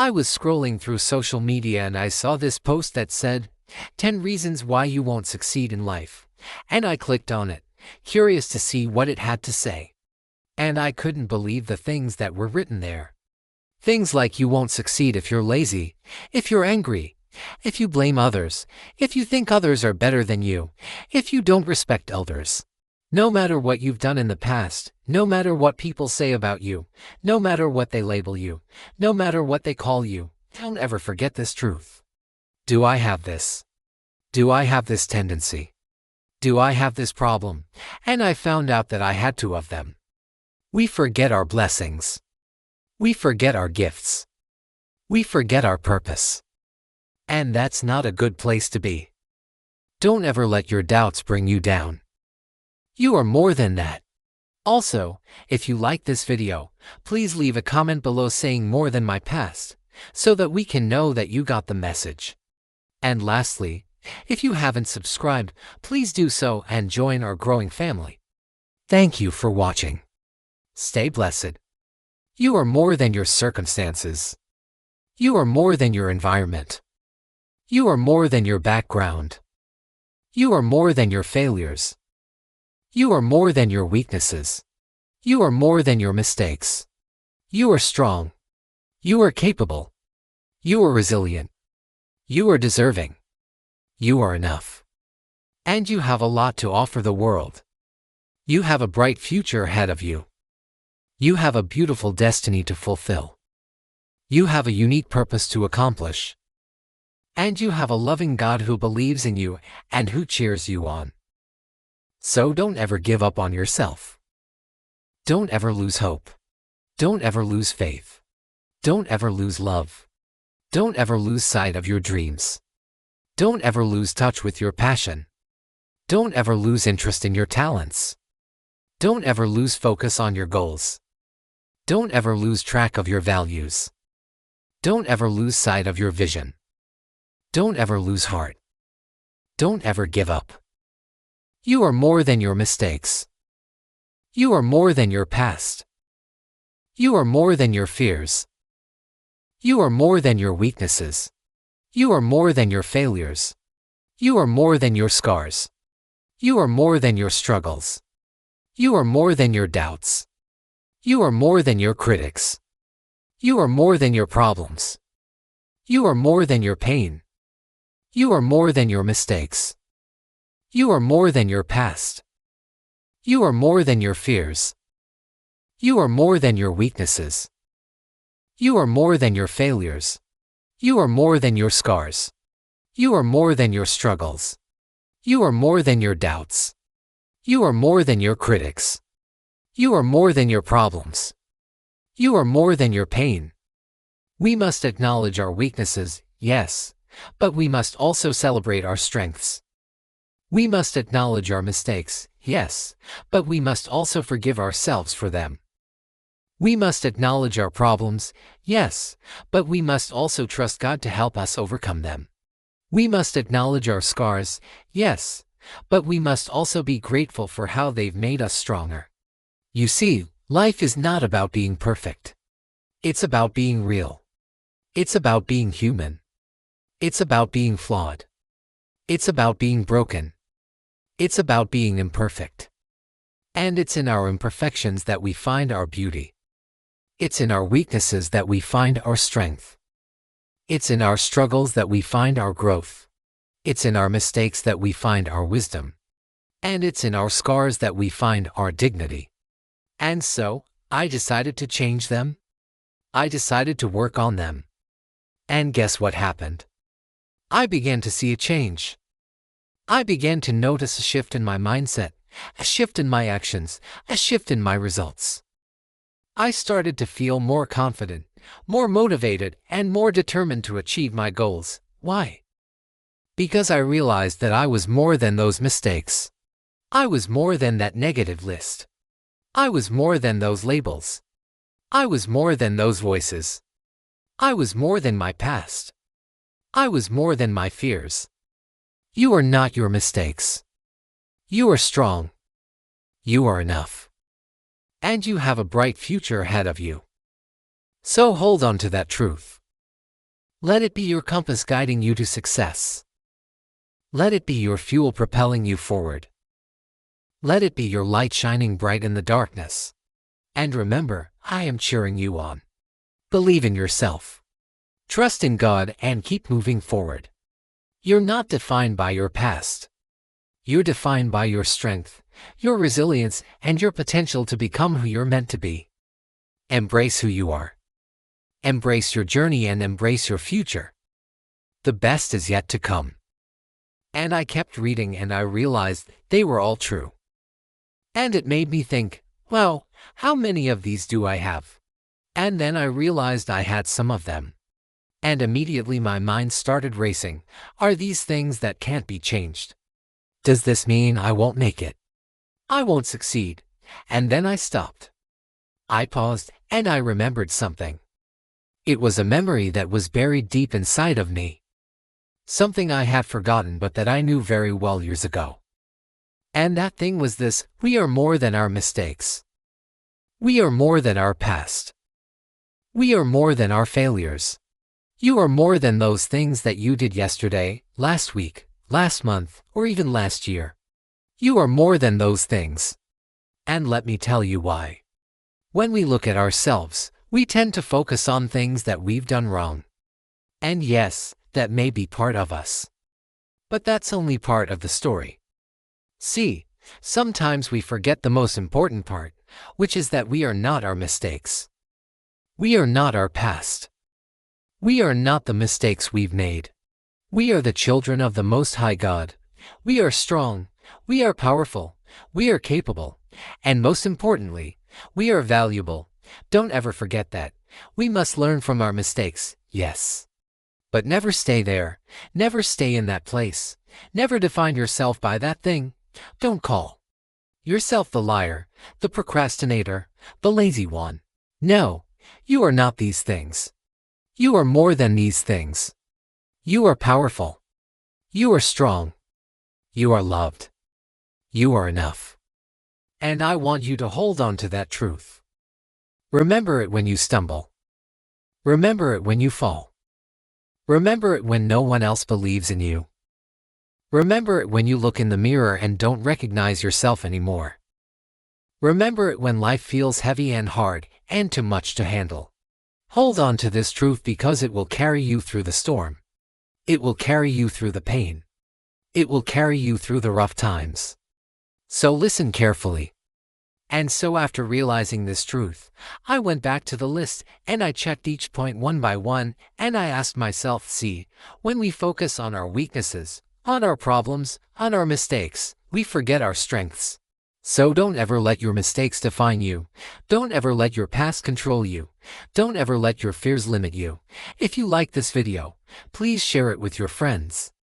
I was scrolling through social media and I saw this post that said, 10 reasons why you won't succeed in life. And I clicked on it, curious to see what it had to say. And I couldn't believe the things that were written there. Things like you won't succeed if you're lazy, if you're angry, if you blame others, if you think others are better than you, if you don't respect elders. No matter what you've done in the past, no matter what people say about you, no matter what they label you, no matter what they call you, don't ever forget this truth. Do I have this? Do I have this tendency? Do I have this problem? And I found out that I had two of them. We forget our blessings. We forget our gifts. We forget our purpose. And that's not a good place to be. Don't ever let your doubts bring you down. You are more than that. Also, if you like this video, please leave a comment below saying more than my past, so that we can know that you got the message. And lastly, if you haven't subscribed, please do so and join our growing family. Thank you for watching. Stay blessed. You are more than your circumstances. You are more than your environment. You are more than your background. You are more than your failures. You are more than your weaknesses. You are more than your mistakes. You are strong. You are capable. You are resilient. You are deserving. You are enough. And you have a lot to offer the world. You have a bright future ahead of you. You have a beautiful destiny to fulfill. You have a unique purpose to accomplish. And you have a loving God who believes in you and who cheers you on. So don't ever give up on yourself. Don't ever lose hope. Don't ever lose faith. Don't ever lose love. Don't ever lose sight of your dreams. Don't ever lose touch with your passion. Don't ever lose interest in your talents. Don't ever lose focus on your goals. Don't ever lose track of your values. Don't ever lose sight of your vision. Don't ever lose heart. Don't ever give up. You are more than your mistakes. You are more than your past. You are more than your fears. You are more than your weaknesses. You are more than your failures. You are more than your scars. You are more than your struggles. You are more than your doubts. You are more than your critics. You are more than your problems. You are more than your pain. You are more than your mistakes. You are more than your past. You are more than your fears. You are more than your weaknesses. You are more than your failures. You are more than your scars. You are more than your struggles. You are more than your doubts. You are more than your critics. You are more than your problems. You are more than your pain. We must acknowledge our weaknesses, yes, but we must also celebrate our strengths. We must acknowledge our mistakes, yes, but we must also forgive ourselves for them. We must acknowledge our problems, yes, but we must also trust God to help us overcome them. We must acknowledge our scars, yes, but we must also be grateful for how they've made us stronger. You see, life is not about being perfect. It's about being real. It's about being human. It's about being flawed. It's about being broken. It's about being imperfect. And it's in our imperfections that we find our beauty. It's in our weaknesses that we find our strength. It's in our struggles that we find our growth. It's in our mistakes that we find our wisdom. And it's in our scars that we find our dignity. And so, I decided to change them. I decided to work on them. And guess what happened? I began to see a change. I began to notice a shift in my mindset, a shift in my actions, a shift in my results. I started to feel more confident, more motivated, and more determined to achieve my goals. Why? Because I realized that I was more than those mistakes. I was more than that negative list. I was more than those labels. I was more than those voices. I was more than my past. I was more than my fears. You are not your mistakes. You are strong. You are enough. And you have a bright future ahead of you. So hold on to that truth. Let it be your compass guiding you to success. Let it be your fuel propelling you forward. Let it be your light shining bright in the darkness. And remember, I am cheering you on. Believe in yourself. Trust in God and keep moving forward. You're not defined by your past. You're defined by your strength, your resilience, and your potential to become who you're meant to be. Embrace who you are. Embrace your journey and embrace your future. The best is yet to come. And I kept reading and I realized they were all true. And it made me think, well, how many of these do I have? And then I realized I had some of them. And immediately my mind started racing. Are these things that can't be changed? Does this mean I won't make it? I won't succeed? And then I stopped. I paused and I remembered something. It was a memory that was buried deep inside of me. Something I had forgotten but that I knew very well years ago. And that thing was this: we are more than our mistakes. We are more than our past. We are more than our failures. You are more than those things that you did yesterday, last week, last month, or even last year. You are more than those things. And let me tell you why. When we look at ourselves, we tend to focus on things that we've done wrong. And yes, that may be part of us. But that's only part of the story. See, sometimes we forget the most important part, which is that we are not our mistakes. We are not our past. We are not the mistakes we've made. We are the children of the Most High God. We are strong. We are powerful. We are capable. And most importantly, we are valuable. Don't ever forget that. We must learn from our mistakes, yes. But never stay there. Never stay in that place. Never define yourself by that thing. Don't call yourself the liar, the procrastinator, the lazy one. No, you are not these things. You are more than these things. You are powerful. You are strong. You are loved. You are enough. And I want you to hold on to that truth. Remember it when you stumble. Remember it when you fall. Remember it when no one else believes in you. Remember it when you look in the mirror and don't recognize yourself anymore. Remember it when life feels heavy and hard and too much to handle. Hold on to this truth because it will carry you through the storm. It will carry you through the pain. It will carry you through the rough times. So listen carefully. And so after realizing this truth, I went back to the list and I checked each point one by one and I asked myself, see, when we focus on our weaknesses, on our problems, on our mistakes, we forget our strengths. So don't ever let your mistakes define you. Don't ever let your past control you. Don't ever let your fears limit you. If you like this video, please share it with your friends.